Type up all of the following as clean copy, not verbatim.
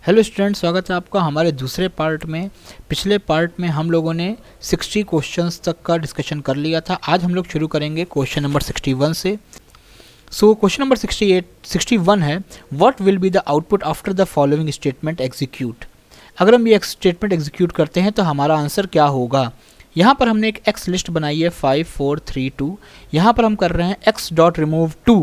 Hello student, स्वागत है आपका हमारे दूसरे पार्ट में। पिछले पार्ट में हम लोगों ने 60 क्वेश्चंस तक का डिस्कशन कर लिया था। आज हम लोग शुरू करेंगे क्वेश्चन नंबर 61 से। सो क्वेश्चन नंबर 61 है, what will be the output after the following statement execute. अगर हम ये स्टेटमेंट एग्जीक्यूट करते हैं तो हमारा आंसर क्या होगा। यहाँ पर हमने एक एक्स लिस्ट बनाई है 5 4 3 2। यहाँ पर हम कर रहे हैं एक्स डॉट रिमूव 2।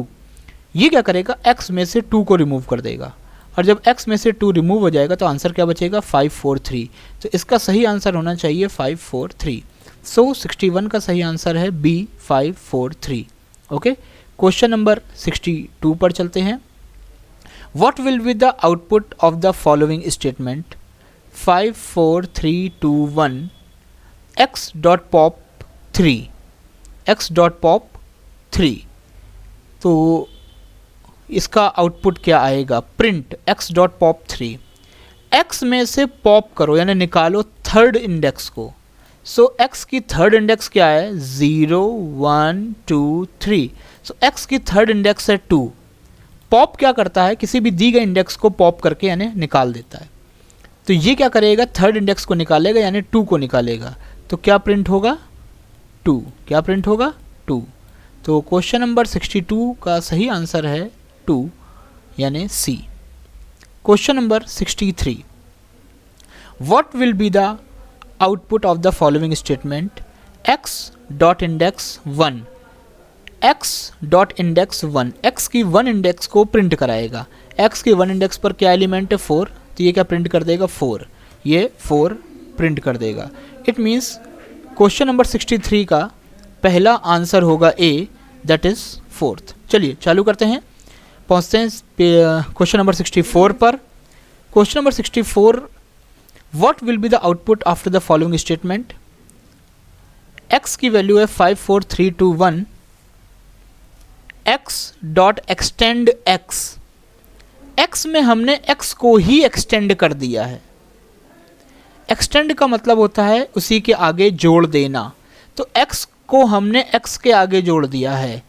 ये क्या करेगा, एक्स में से 2 को रिमूव कर देगा, और जब x में से 2 रिमूव हो जाएगा तो आंसर क्या बचेगा, 5 4 3। तो इसका सही आंसर होना चाहिए 5 4 3। सो 61 का सही आंसर है बी 5 4 3। ओके, क्वेश्चन नंबर 62 पर चलते हैं। What will be the output of the following statement 5 4 3 2 1 x dot pop 3 x dot pop 3। तो इसका आउटपुट क्या आएगा, print x dot pop 3। x में से पॉप करो यानी निकालो थर्ड इंडेक्स को। सो x की थर्ड इंडेक्स क्या है, 0 1 2 3। सो x की थर्ड इंडेक्स है 2। पॉप क्या करता है, किसी भी दी गए इंडेक्स को पॉप करके यानी निकाल देता है। तो ये क्या करेगा, थर्ड इंडेक्स को निकालेगा यानी 2 को निकालेगा। तो क्या प्रिंट होगा, 2। क्या प्रिंट होगा, 2। तो क्वेश्चन नंबर 62 का सही आंसर है 2 यानी C. Question number 63, what will be the output of the following statement x dot index 1 x dot index 1। x की 1 इंडेक्स को प्रिंट कराएगा। x की 1 इंडेक्स पर क्या एलिमेंट है, 4। तो ये क्या प्रिंट कर देगा, 4। ये 4 प्रिंट कर देगा। इट मीन्स क्वेश्चन नंबर 63 का पहला आंसर होगा ए, दैट इज 4th। चलिए चालू करते हैं, पहुंचते हैं क्वेश्चन नंबर 64 पर। Question number 64, what will be the output after the following statement. x की वैल्यू है 5 4 3 2 1 x dot extend x। x में हमने x को ही एक्सटेंड कर दिया है। एक्सटेंड का मतलब होता है उसी के आगे जोड़ देना। तो x को हमने x के आगे जोड़ दिया है।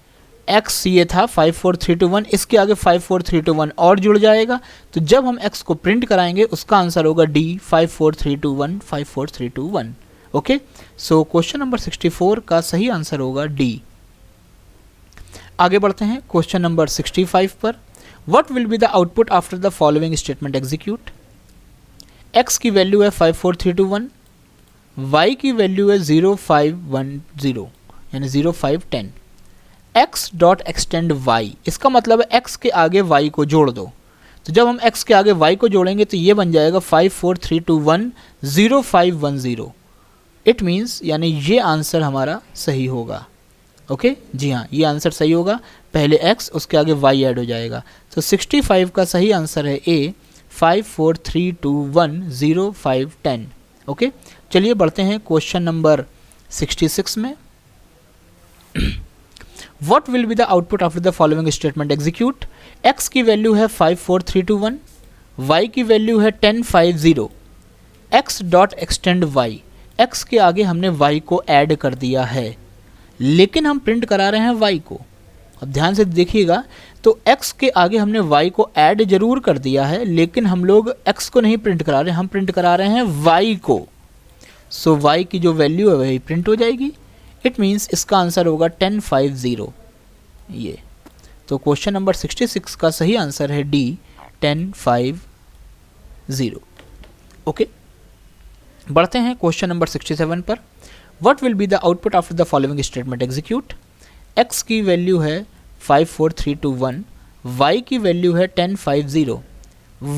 x ये था 5 4 3 2 1, इसके आगे 5 4 3 2 1 और जुड़ जाएगा। तो जब हम x को प्रिंट कराएंगे उसका आंसर होगा D 5 4 3 2 1 5 4 3 2 1। Okay, so question number 64 का सही आंसर होगा डी। आगे बढ़ते हैं क्वेश्चन नंबर 65 पर। What will be the output after the following statement execute. x की वैल्यू है 5 4 3 2 1, y की वैल्यू है 0 5 1 0 यानी 0 5 10। x डॉट एक्सटेंड y, इसका मतलब है x के आगे y को जोड़ दो। तो जब हम x के आगे y को जोड़ेंगे तो ये बन जाएगा 5 4 3 2 1 0 5 1 0। इट मीन्स यानी ये आंसर हमारा सही होगा। ओके जी हाँ, ये आंसर सही होगा। पहले x उसके आगे y ऐड हो जाएगा। तो 65 का सही आंसर है ए 5 4 3 2 1 0 5 10। ओके, चलिए बढ़ते हैं क्वेश्चन नंबर 66 में। What will be the output after the following statement execute। x की वैल्यू है 5 4 3 2 1, y की वैल्यू है 10 5 0। x dot extend y, x के आगे हमने y को ऐड कर दिया है, लेकिन हम प्रिंट करा रहे हैं y को। अब ध्यान से देखिएगा, तो x के आगे हमने y को ऐड जरूर कर दिया है, लेकिन हम लोग x को नहीं प्रिंट करा रहे, हम प्रिंट करा रहे हैं y को। सो y की जो वैल्यू है वही प्रिंट हो जाएगी। इट मीन्स इसका आंसर होगा 10 5 0 ये। तो क्वेश्चन नंबर 66 का सही आंसर है डी 10 5 0। ओके, बढ़ते हैं क्वेश्चन नंबर 67 पर। What will be the output after the following statement execute. x की वैल्यू है 5 4 3 2 1, y की वैल्यू है 10 5 0।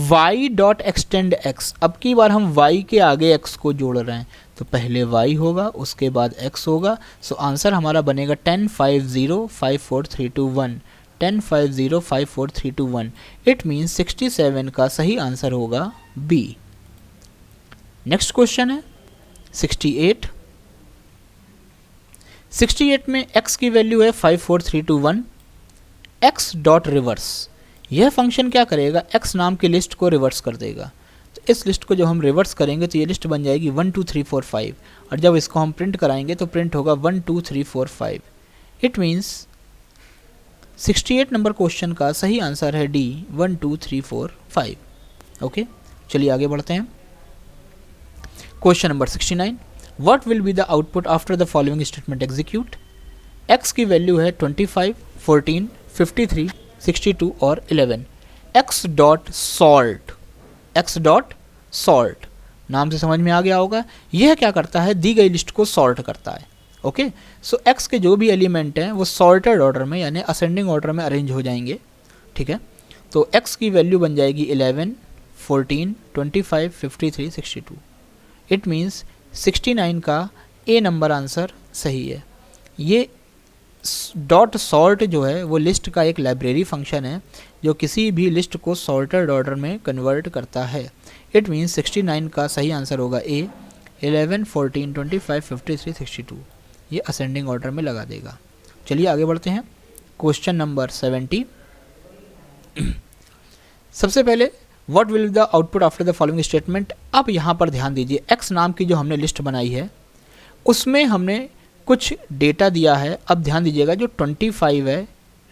y डॉट एक्सटेंड x, अब की बार हम y के आगे x को जोड़ रहे हैं, तो पहले y होगा उसके बाद x होगा। सो आंसर हमारा बनेगा 10 5 0 5 4 3 2 1 10 5 0 5 4 3 2 1। इट मीन्स 67 का सही आंसर होगा बी। नेक्स्ट क्वेश्चन है 68। 68 में x की वैल्यू है 5 4 3 2 1 x डॉट रिवर्स। यह फंक्शन क्या करेगा, x नाम की लिस्ट को रिवर्स कर देगा। तो इस लिस्ट को जब हम रिवर्स करेंगे तो ये लिस्ट बन जाएगी 1 2 3 4 5, और जब इसको हम प्रिंट कराएंगे तो प्रिंट होगा 1 2 3 4 5। इट मीन्स 68 नंबर क्वेश्चन का सही आंसर है डी 1 2 3 4 5। ओके, चलिए आगे बढ़ते हैं। Question number 69, what will be the output after the following statement execute. x की वैल्यू है 25, 14, 53, 62 और 11। x dot salt, x dot salt नाम से समझ में आ गया होगा, यह क्या करता है, दी गई लिस्ट को सॉर्ट करता है। ओके, सो x के जो भी एलिमेंट हैं वो सॉर्टेड ऑर्डर में यानी असेंडिंग ऑर्डर में अरेंज हो जाएंगे। ठीक है, तो x की वैल्यू बन जाएगी 11, 14, 25, 53, 62। इट मीन्स 69 का ए नंबर आंसर सही है। ये डॉट सॉर्ट जो है वो लिस्ट का एक लाइब्रेरी फंक्शन है जो किसी भी लिस्ट को सॉर्टेड ऑर्डर में कन्वर्ट करता है। इट मीन्स 69 का सही आंसर होगा ए। 11, 14, 25, 53, 62 ये असेंडिंग ऑर्डर में लगा देगा। चलिए आगे बढ़ते हैं। Question number 70। सबसे पहले what will the output after the following statement. अब यहाँ पर ध्यान दीजिए, एक्स नाम की जो हमने लिस्ट बनाई है उसमें हमने कुछ डेटा दिया है। अब ध्यान दीजिएगा, जो 25 है,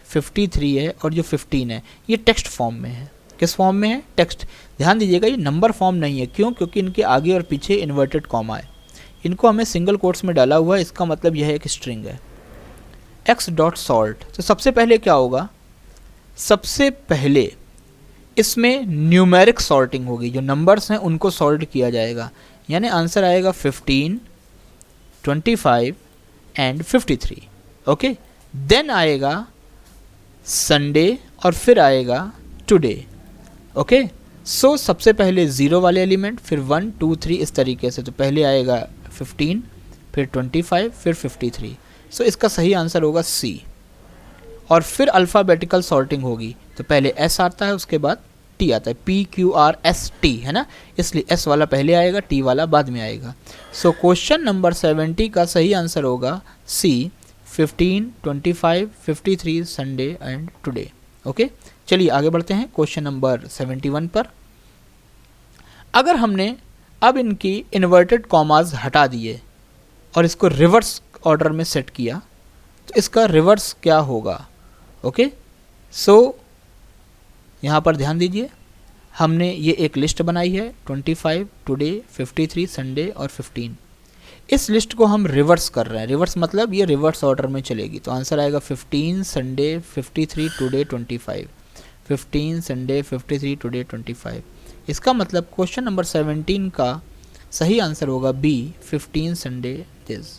53 है और जो 15 है ये टेक्स्ट फॉर्म में है। किस फॉर्म में है, टेक्स्ट। ध्यान दीजिएगा ये नंबर फॉर्म नहीं है। क्यों, क्योंकि इनके आगे और पीछे इन्वर्टेड कॉमा है। इनको हमें सिंगल कोट्स में डाला हुआ है, इसका मतलब यह एक स्ट्रिंग है। एक्स डॉट सॉल्ट, तो सबसे पहले क्या होगा, सबसे पहले इसमें न्यूमेरिक सॉर्टिंग होगी। जो नंबर्स हैं उनको सॉर्ट किया जाएगा, यानी आंसर आएगा 15, 25 एंड 53। ओके, देन आएगा संडे और फिर आएगा टुडे। ओके, सो सबसे पहले 0 वाले एलिमेंट, फिर 1, 2, 3 इस तरीके से। तो पहले आएगा 15, फिर 25, फिर 53। सो इसका सही आंसर होगा सी। और फिर अल्फ़ाबेटिकल सॉर्टिंग होगी, तो पहले एस आता है उसके बाद टी आता है, PQRST है ना, इसलिए एस वाला पहले आएगा, टी वाला बाद में आएगा। सो क्वेश्चन नंबर 70 का सही आंसर होगा सी, 15, 25, 53, संडे एंड टुडे। ओके, चलिए आगे बढ़ते हैं क्वेश्चन नंबर 71 पर। अगर हमने अब इनकी इन्वर्टेड कॉमाज हटा दिए और इसको रिवर्स ऑर्डर में सेट किया तो इसका रिवर्स क्या होगा। ओके, सो यहाँ पर ध्यान दीजिए, हमने ये एक लिस्ट बनाई है 25, टुडे, 53, संडे और 15। इस लिस्ट को हम रिवर्स कर रहे हैं। रिवर्स मतलब ये रिवर्स ऑर्डर में चलेगी, तो आंसर आएगा 15, संडे, 53, टुडे, 25। 15, Sunday, 53, today, 25। इसका मतलब क्वेश्चन नंबर 17 का सही आंसर होगा बी, 15, संडे, दिस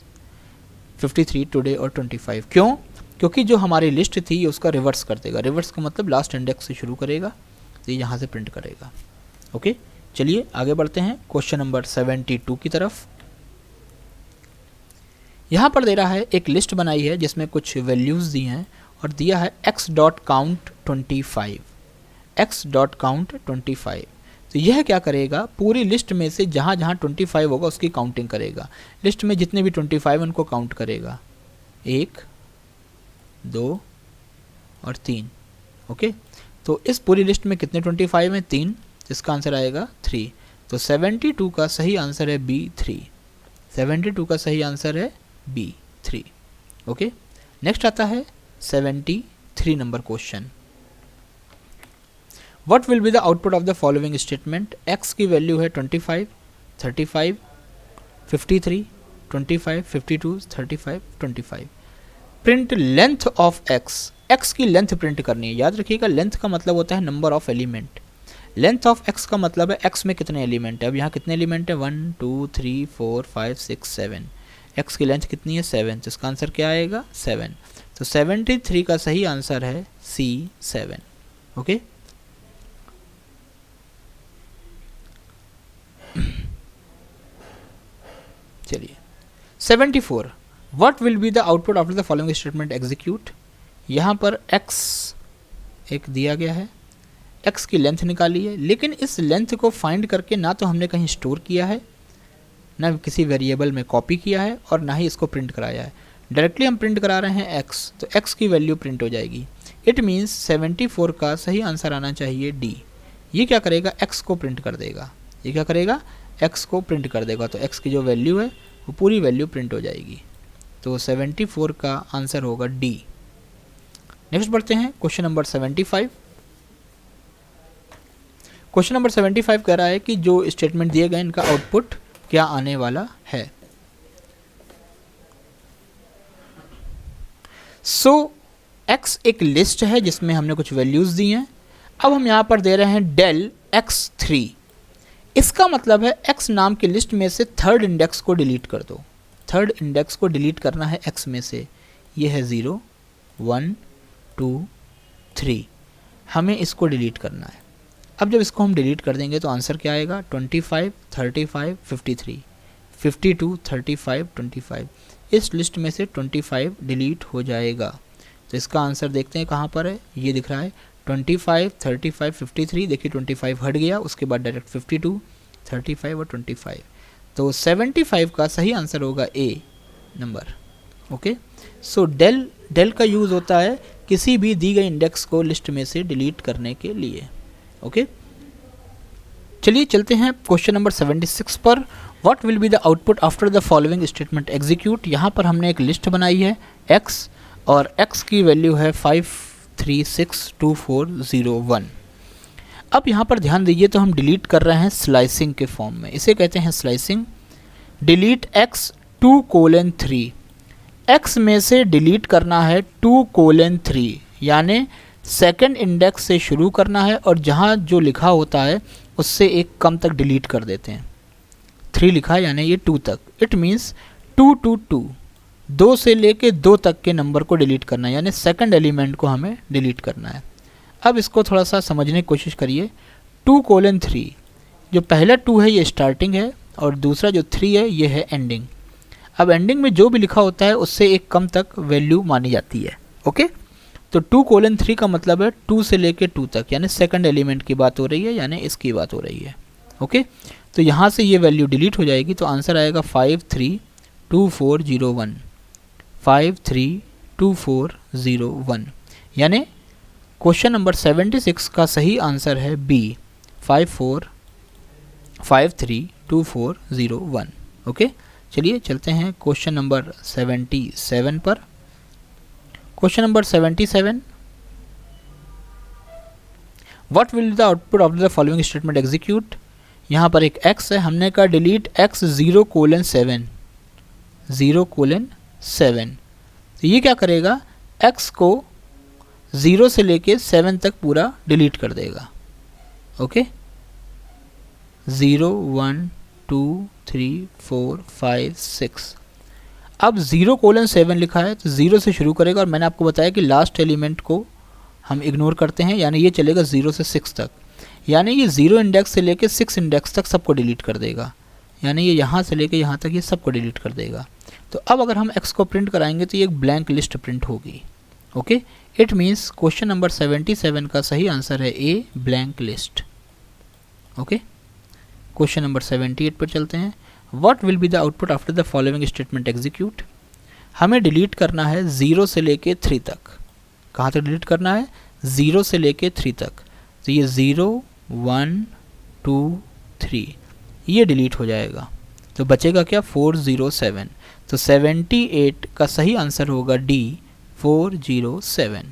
53, टुडे और 25। क्यों, क्योंकि जो हमारी लिस्ट थी ये उसका रिवर्स कर देगा। रिवर्स का मतलब लास्ट इंडेक्स से शुरू करेगा, तो ये यहाँ से प्रिंट करेगा। ओके, चलिए आगे बढ़ते हैं क्वेश्चन नंबर 72 की तरफ। यहाँ पर दे रहा है, एक लिस्ट बनाई है जिसमें कुछ वैल्यूज़ दी हैं और दिया है x dot count 25, x dot count 25। तो यह क्या करेगा, पूरी लिस्ट में से जहाँ जहाँ 25 होगा उसकी काउंटिंग करेगा। लिस्ट में जितने भी 25 उनको काउंट करेगा, 1, 2 और 3। ओके, तो इस पूरी लिस्ट में कितने 25 हैं, 3, जिसका आंसर आएगा 3। तो 72 का सही आंसर है B3। 72 का सही आंसर है B3। ओके, नेक्स्ट आता है 73 number question. What will be the output of the following statement. X की वैल्यू है 25, 35, 53, 25, 52, 35, 25। Print length of x. X की लेंथ प्रिंट करनी है। याद रखिएगा, लेंथ का मतलब होता है number of element. Length of x का मतलब है एक्स में कितने एलिमेंट है। अब यहाँ कितने एलिमेंट है, 1, 2, 3, 4, 5, 6, 7। एक्स की लेंथ कितनी है, 7। तो इसका आंसर क्या आएगा, 7। तो 73 का सही आंसर है C, 7। ओके, चलिए 74। What will be the output after the following statement execute. यहाँ पर x एक दिया गया है, x की लेंथ निकाली है, लेकिन इस लेंथ को फाइंड करके ना तो हमने कहीं स्टोर किया है, ना किसी वेरिएबल में कॉपी किया है और ना ही इसको प्रिंट कराया है। डायरेक्टली हम प्रिंट करा रहे हैं x, तो x की वैल्यू प्रिंट हो जाएगी। इट मीन्स 74 का सही आंसर आना चाहिए D। ये क्या करेगा, x को प्रिंट कर देगा। ये क्या करेगा, x को प्रिंट कर देगा, तो x की जो वैल्यू है वो पूरी वैल्यू प्रिंट हो जाएगी। तो 74 का आंसर होगा D। नेक्स्ट बढ़ते हैं क्वेश्चन नंबर 75। क्वेश्चन नंबर 75 कह रहा है कि जो स्टेटमेंट दिए गए इनका आउटपुट क्या आने वाला है। सो x एक लिस्ट है जिसमें हमने कुछ वैल्यूज दी हैं। अब हम यहाँ पर दे रहे हैं del x3। इसका मतलब है x नाम की लिस्ट में से थर्ड इंडेक्स को डिलीट कर दो। थर्ड इंडेक्स को डिलीट करना है x में से, ये है 0 1 2 3, हमें इसको डिलीट करना है। अब जब इसको हम डिलीट कर देंगे तो आंसर क्या आएगा, 25 35 53 52 35 25। इस लिस्ट में से 25 डिलीट हो जाएगा। तो इसका आंसर देखते हैं कहाँ पर है, ये दिख रहा है 25 35 53। देखिए 25 हट गया, उसके बाद डायरेक्ट 52 35 और 25। तो 75 का सही आंसर होगा ए नंबर। ओके, सो डेल का यूज़ होता है किसी भी दी गई इंडेक्स को लिस्ट में से डिलीट करने के लिए। ओके, चलिए चलते हैं क्वेश्चन नंबर 76 पर। What will be the output after the following statement execute. यहाँ पर हमने एक लिस्ट बनाई है x और x की वैल्यू है 5362401। अब यहाँ पर ध्यान दीजिए, तो हम डिलीट कर रहे हैं स्लाइसिंग के फॉर्म में, इसे कहते हैं स्लाइसिंग। डिलीट x 2:3, x में से डिलीट करना है 2:3, यानी सेकंड इंडेक्स से शुरू करना है और जहाँ जो लिखा होता है उससे एक कम तक डिलीट कर देते हैं। 3 लिखा है यानी ये 2 तक, इट मीन्स 2 2 2, 2 से लेके 2 तक के नंबर को डिलीट करना है, यानी सेकंड एलिमेंट को हमें डिलीट करना है। अब इसको थोड़ा सा समझने की कोशिश करिए। 2:3, जो पहला 2 है ये स्टार्टिंग है और दूसरा जो 3 है ये है एंडिंग। अब एंडिंग में जो भी लिखा होता है उससे एक कम तक वैल्यू मानी जाती है। ओके, तो 2:3 का मतलब है 2 से लेके 2 तक, यानी सेकंड एलिमेंट की बात हो रही है, यानी इसकी बात हो रही है। ओके, तो यहाँ से ये वैल्यू डिलीट हो जाएगी, तो आंसर आएगा 532401, 532401, यानी क्वेश्चन नंबर 76 का सही आंसर है बी 532401। ओके, चलिए चलते हैं क्वेश्चन नंबर 77 पर। Question number 77, what will the output of the following statement execute. यहाँ पर एक x है, हमने कहा डिलीट x 0:7, 0:7। तो ये क्या करेगा, x को 0 से लेके 7 तक पूरा डिलीट कर देगा। ओके, 0 1 2 3 4 5 6। अब 0:7 लिखा है तो 0 से शुरू करेगा, और मैंने आपको बताया कि लास्ट एलिमेंट को हम इग्नोर करते हैं, यानी ये चलेगा 0 से 6 तक, यानी ये 0 इंडेक्स से लेके 6 इंडेक्स तक सबको डिलीट कर देगा, यानी ये यहाँ से लेके यहाँ तक ये सबको डिलीट कर देगा। तो अब अगर हम x को प्रिंट कराएंगे तो ये एक ब्लैंक लिस्ट प्रिंट होगी। Okay, it means question number 77 का सही आंसर है a blank list. Okay, question number 78 पर चलते हैं। What will be the output after the following statement execute. हमें डिलीट करना है 0 से लेके 3 तक। कहाँ तक डिलीट करना है, 0 से लेके 3 तक। तो ये 0 1 2 3 ये डिलीट हो जाएगा, तो बचेगा क्या 407। तो 78 का सही आंसर होगा डी 407।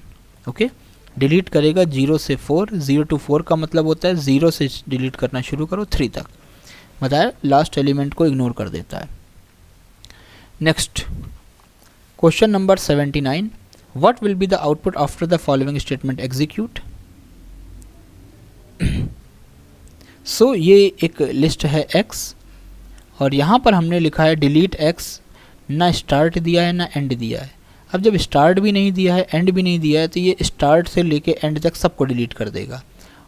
ओके, डिलीट करेगा 0 से 4, 0 to 4 का मतलब होता है 0 से डिलीट करना शुरू करो 3 तक, बताया लास्ट एलिमेंट को इग्नोर कर देता है। Next question number 79, what will be the output after the following statement execute. So ये एक लिस्ट है x और यहाँ पर हमने लिखा है डिलीट x, ना स्टार्ट दिया है ना एंड दिया है। अब जब स्टार्ट भी नहीं दिया है एंड भी नहीं दिया है तो ये स्टार्ट से लेके एंड तक सबको डिलीट कर देगा,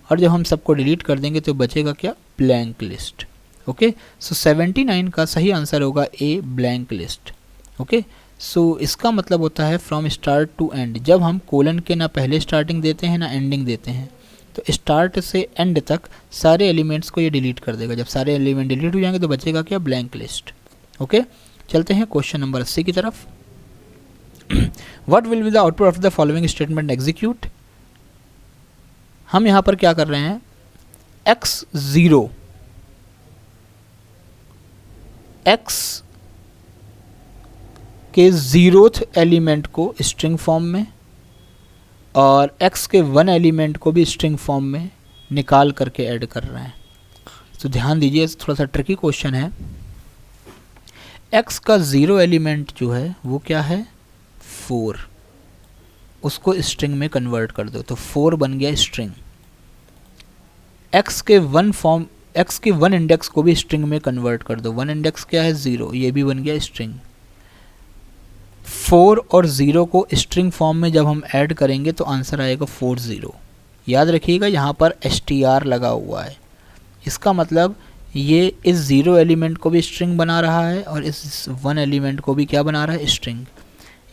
और जब हम सबको डिलीट कर देंगे तो बचेगा क्या, ब्लैंक लिस्ट। ओके, सो 79 का सही आंसर होगा ए ब्लैंक लिस्ट। ओके, सो इसका मतलब होता है फ्रॉम स्टार्ट टू एंड। जब हम कोलन के ना पहले स्टार्टिंग देते हैं ना एंडिंग देते हैं, तो स्टार्ट से एंड तक सारे एलिमेंट्स को ये डिलीट कर देगा। जब सारे एलिमेंट डिलीट हो जाएंगे तो बचेगा क्या, ब्लैंक लिस्ट। ओके, चलते हैं क्वेश्चन नंबर 80 की तरफ। What will be the output of the following statement execute. हम यहाँ पर क्या कर रहे हैं, x0 x के 0th एलिमेंट को स्ट्रिंग फॉर्म में और x के 1 एलिमेंट को भी स्ट्रिंग फॉर्म में निकाल करके ऐड कर रहे हैं। तो ध्यान दीजिए, थोड़ा सा ट्रिकी क्वेश्चन है। x का 0 एलिमेंट जो है वो क्या है, 4, उसको स्ट्रिंग में कन्वर्ट कर दो तो 4 बन गया स्ट्रिंग। x के 1 इंडेक्स को भी स्ट्रिंग में कन्वर्ट कर दो, 1 इंडेक्स क्या है 0, ये भी बन गया स्ट्रिंग। 4 और 0 को स्ट्रिंग फॉर्म में जब हम ऐड करेंगे तो आंसर आएगा 40। याद रखिएगा यहाँ पर str लगा हुआ है, इसका मतलब ये इस 0 एलिमेंट को भी स्ट्रिंग बना रहा है और इस 1 एलिमेंट को भी क्या बना रहा है, स्ट्रिंग।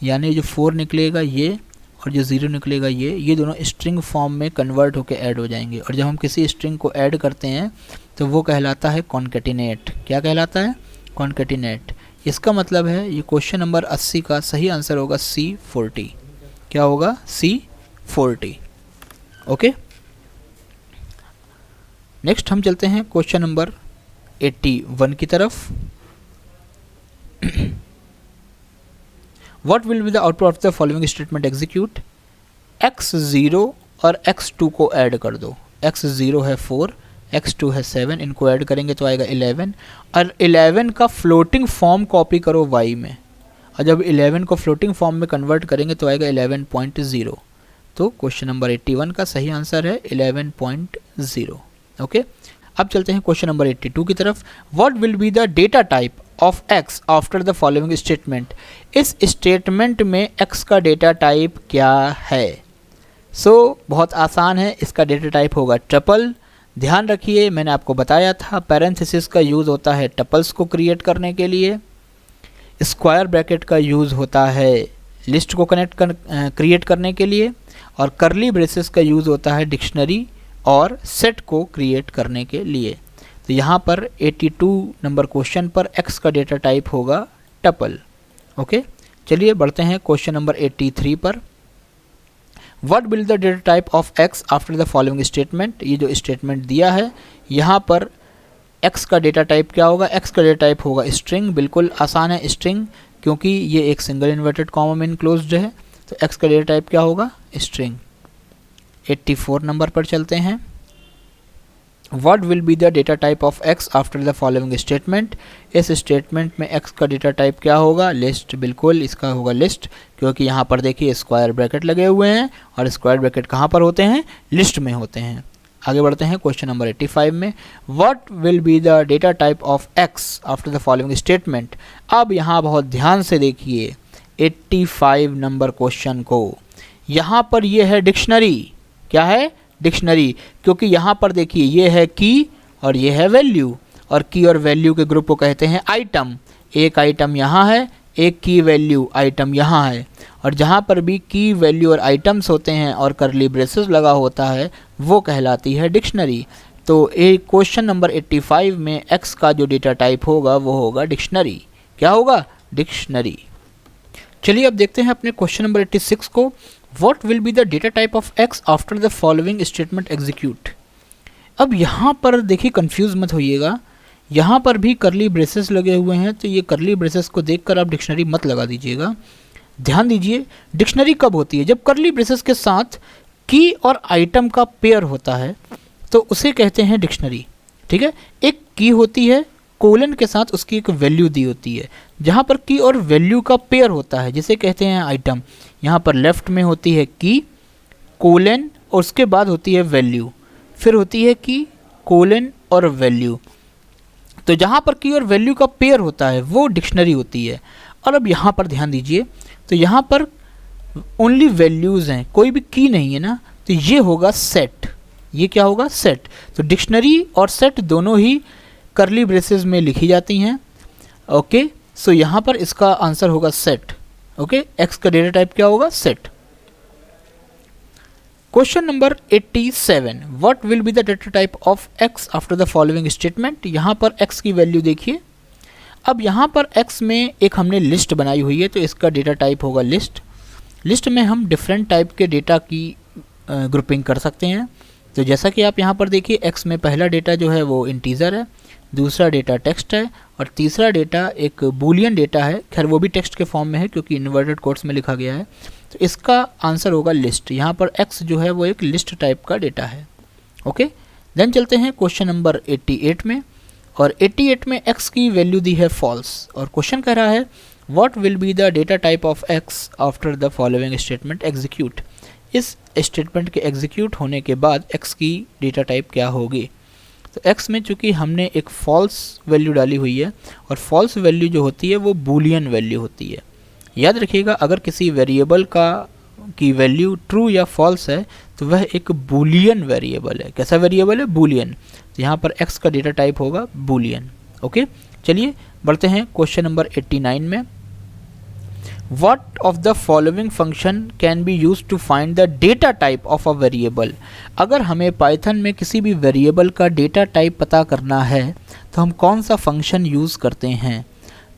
यानी जो 4 निकलेगा ये और जो 0 निकलेगा ये दोनों स्ट्रिंग फॉर्म में कन्वर्ट होकर ऐड हो जाएंगे। और जब हम किसी स्ट्रिंग को ऐड करते हैं तो वो कहलाता है कॉन्केटिनेट। क्या कहलाता है, कॉन्केटिनेट। इसका मतलब है ये क्वेश्चन नंबर 80 का सही आंसर होगा C40। क्या होगा, C40। ओके, नेक्स्ट हम चलते हैं क्वेश्चन नंबर 81 की तरफ। What will be the output of the following statement execute? x0 और x2 को ऐड कर दो। x0 है 4, x2 है 7, इनको ऐड करेंगे तो आएगा 11। और 11 का फ्लोटिंग फॉर्म कॉपी करो y में, और जब 11 को फ्लोटिंग फॉर्म में कन्वर्ट करेंगे तो आएगा 11.0। तो क्वेश्चन नंबर 81 का सही आंसर है 11.0। ओके, अब चलते हैं क्वेश्चन नंबर 82 की तरफ। What will be the data type of x after the following statement? इस स्टेटमेंट में x का डेटा टाइप क्या है? बहुत आसान है, इसका डेटा टाइप होगा ट्रिपल। ध्यान रखिए, मैंने आपको बताया था पैरेंथेसिस का यूज़ होता है टपल्स को क्रिएट करने के लिए, स्क्वायर ब्रैकेट का यूज़ होता है लिस्ट को क्रिएट करने के लिए, और करली ब्रेसेस का यूज़ होता है डिक्शनरी और सेट को क्रिएट करने के लिए। तो यहाँ पर 82 नंबर क्वेश्चन पर x का डेटा टाइप होगा टपल। ओके, चलिए बढ़ते हैं क्वेश्चन नंबर 83 पर। What will the data type of x after the following statement? ये जो स्टेटमेंट दिया है यहाँ पर x का डेटा टाइप क्या होगा? x का डेटा टाइप होगा स्ट्रिंग। बिल्कुल आसान है स्ट्रिंग, क्योंकि ये एक सिंगल इन्वर्टेड कॉमा में इनक्लोज्ड है, तो x का डेटा टाइप क्या होगा? स्ट्रिंग। 84 नंबर पर चलते हैं। What will be the data type of x after the following statement? इस स्टेटमेंट में x का डेटा टाइप क्या होगा? लिस्ट। बिल्कुल इसका होगा लिस्ट, क्योंकि यहाँ पर देखिए स्क्वायर ब्रैकेट लगे हुए हैं और स्क्वायर ब्रैकेट कहाँ पर होते हैं? लिस्ट में होते हैं। आगे बढ़ते हैं क्वेश्चन नंबर 85 में। What will be the data type of x after the following statement? अब यहाँ बहुत ध्यान से देखिए 85 नंबर क्वेश्चन को। यहाँ पर ये है डिक्शनरी। क्या है? डिक्शनरी, क्योंकि यहाँ पर देखिए ये है की और ये है वैल्यू, और की और वैल्यू के ग्रुप को कहते हैं आइटम। एक आइटम यहाँ है, एक की वैल्यू आइटम यहाँ है, और जहाँ पर भी की वैल्यू और आइटम्स होते हैं और करली ब्रेसेस लगा होता है वो कहलाती है डिक्शनरी। तो एक क्वेश्चन नंबर 85 में x का जो डेटा टाइप होगा वो होगा डिक्शनरी। क्या होगा? डिक्शनरी। चलिए अब देखते हैं अपने क्वेश्चन नंबर 86 को। What will be the data type of x after the following statement execute? अब यहाँ पर देखिए कंफ्यूज मत होइएगा, यहाँ पर भी करली ब्रेसेस लगे हुए हैं, तो ये करली ब्रेसेस को देखकर आप डिक्शनरी मत लगा दीजिएगा। ध्यान दीजिए, डिक्शनरी कब होती है? जब करली ब्रेसेस के साथ की और आइटम का पेयर होता है तो उसे कहते हैं डिक्शनरी। ठीक है, एक की होती है, कोलन के साथ उसकी एक वैल्यू दी होती है। जहाँ पर की और वैल्यू का पेयर होता है जिसे कहते हैं आइटम। यहाँ पर लेफ्ट में होती है की, कोलन, और उसके बाद होती है वैल्यू, फिर होती है की, कोलन और वैल्यू। तो जहाँ पर की और वैल्यू का पेयर होता है वो डिक्शनरी होती है। और अब यहाँ पर ध्यान दीजिए, तो यहाँ पर ओनली वैल्यूज़ हैं, कोई भी की नहीं है ना, तो ये होगा सेट। ये क्या होगा? सेट। तो डिक्शनरी और सेट दोनों ही करली ब्रेसेस में लिखी जाती हैं। ओके, सो यहाँ पर इसका आंसर होगा सेट। ओके, एक्स का डेटा टाइप क्या होगा? Set. Question number 87। What will be the data type of x after the following statement? यहाँ पर एक्स की वैल्यू देखिए। अब यहाँ पर एक्स में एक हमने लिस्ट बनाई हुई है, तो इसका डेटा टाइप होगा लिस्ट। लिस्ट में हम डिफरेंट टाइप के डेटा की ग्रुपिंग कर सकते हैं। तो जैसा कि आप यहाँ पर देखिए, एक्स में पहला डेटा जो है वो इंटीजर है, दूसरा डेटा टेक्स्ट है, और तीसरा डेटा एक बूलियन डेटा है। खैर वो भी टेक्स्ट के फॉर्म में है क्योंकि इन्वर्टेड कोट्स में लिखा गया है। तो इसका आंसर होगा लिस्ट। यहाँ पर एक्स जो है वो एक लिस्ट टाइप का डेटा है। ओके, देन चलते हैं क्वेश्चन नंबर 88 में, और 88 में x की वैल्यू दी है फॉल्स, और क्वेश्चन कह रहा है what will be the data type of x after the following statement execute. इस स्टेटमेंट के एग्जीक्यूट होने के बाद x की डेटा टाइप क्या होगी। तो x में चूंकि हमने एक फॉल्स वैल्यू डाली हुई है, और फॉल्स वैल्यू जो होती है वो बूलियन वैल्यू होती है। याद रखिएगा, अगर किसी वेरिएबल की वैल्यू ट्रू या फॉल्स है तो वह एक बूलियन वेरिएबल है। कैसा वेरिएबल है? बूलियन। तो यहाँ पर x का डेटा टाइप होगा बूलियन। ओके, चलिए बढ़ते हैं क्वेश्चन नंबर 89 में। What of the following function can be used to find the data type of a variable? अगर हमें पाइथन में किसी भी वेरिएबल का डेटा टाइप पता करना है तो हम कौन सा फंक्शन यूज़ करते हैं?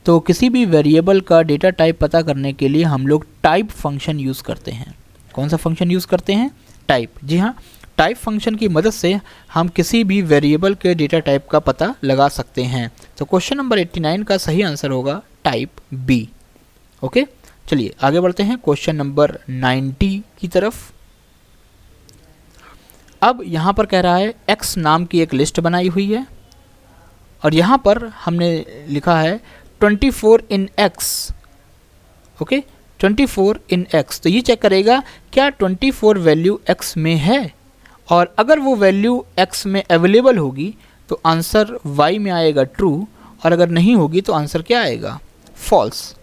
तो किसी भी वेरिएबल का डेटा टाइप पता करने के लिए हम लोग टाइप फंक्शन यूज़ करते हैं। कौन सा फंक्शन यूज़ करते हैं? टाइप। जी हाँ, टाइप फंक्शन की मदद से हम किसी भी वेरिएबल के डेटा टाइप का पता लगा सकते हैं। तो क्वेश्चन नंबर 89 का सही आंसर होगा टाइप बी। ओके, चलिए आगे बढ़ते हैं क्वेश्चन नंबर 90 की तरफ। अब यहाँ पर कह रहा है x नाम की एक लिस्ट बनाई हुई है, और यहाँ पर हमने लिखा है 24 इन x। ओके, 24 इन x। तो ये चेक करेगा क्या 24 वैल्यू x में है, और अगर वो वैल्यू x में अवेलेबल होगी तो आंसर y में आएगा ट्रू, और अगर नहीं होगी तो आंसर क्या आएगा? फॉल्स।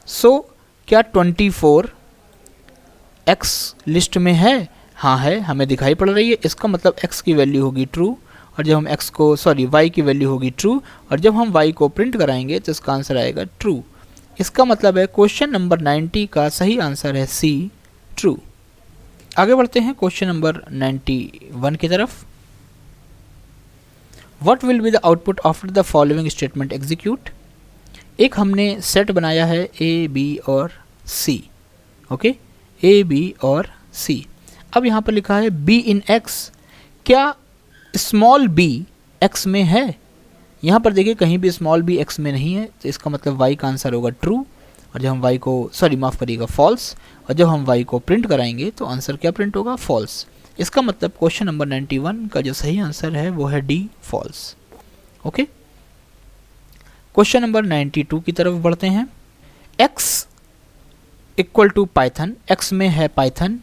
सो क्या 24 x लिस्ट में है? हाँ है, हमें दिखाई पड़ रही है। इसका मतलब x की वैल्यू होगी ट्रू, और जब हम y की वैल्यू होगी ट्रू, और जब हम y को प्रिंट कराएंगे तो इसका आंसर आएगा ट्रू। इसका मतलब है क्वेश्चन नंबर 90 का सही आंसर है सी, ट्रू। आगे बढ़ते हैं क्वेश्चन नंबर 91 की तरफ। What will be the output after the following statement execute. एक हमने सेट बनाया है ए, बी और सी। ओके, ए, बी और सी। अब यहाँ पर लिखा है बी इन एक्स। क्या स्मॉल बी एक्स में है? यहाँ पर देखिए कहीं भी स्मॉल बी एक्स में नहीं है, तो इसका मतलब वाई का आंसर होगा ट्रू, और जब हम वाई को माफ़ करिएगा फॉल्स, और जब हम वाई को प्रिंट कराएंगे तो आंसर क्या प्रिंट होगा? फॉल्स। इसका मतलब क्वेश्चन नंबर 91 का जो सही आंसर है वो है D, false. Okay, question number 92 की तरफ बढ़ते हैं। x equal to Python, x में है पाइथन।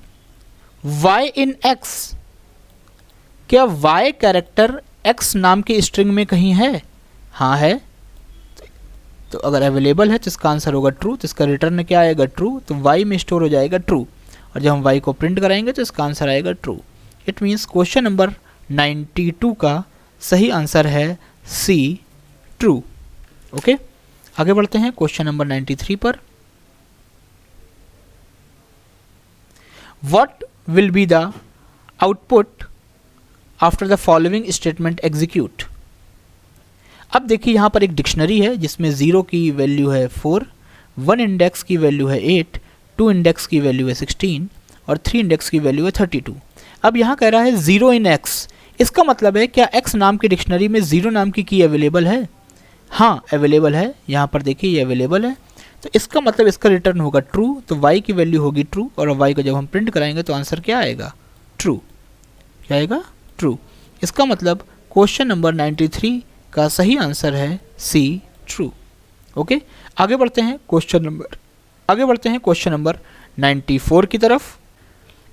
y इन x, क्या y कैरेक्टर x नाम की स्ट्रिंग में कहीं है? हाँ है। तो अगर अवेलेबल है तो इसका आंसर होगा ट्रू, तो इसका रिटर्न क्या आएगा? ट्रू। तो y में स्टोर हो जाएगा ट्रू, और जब हम y को प्रिंट कराएंगे तो इसका आंसर आएगा true. It means question number 92 का सही आंसर है सी, ट्रू। ओके, आगे बढ़ते हैं क्वेश्चन नंबर 93 पर। What will be the output after the following statement execute. अब देखिए यहाँ पर एक डिक्शनरी है जिसमें 0 की वैल्यू है 4, 1 इंडेक्स की वैल्यू है 8, 2 इंडेक्स की वैल्यू है 16, और 3 इंडेक्स की वैल्यू है 32। अब यहाँ कह रहा है 0 इन x। इसका मतलब है क्या x नाम की डिक्शनरी में 0 नाम की अवेलेबल है? हाँ अवेलेबल है, यहाँ पर देखिए ये अवेलेबल है। तो इसका मतलब इसका रिटर्न होगा ट्रू, तो y की वैल्यू होगी ट्रू, और y को जब हम प्रिंट कराएंगे तो आंसर क्या आएगा? ट्रू। क्या आएगा? ट्रू। इसका मतलब क्वेश्चन नंबर 93 का सही आंसर है सी, ट्रू। ओके, आगे बढ़ते हैं क्वेश्चन नंबर 94 की तरफ।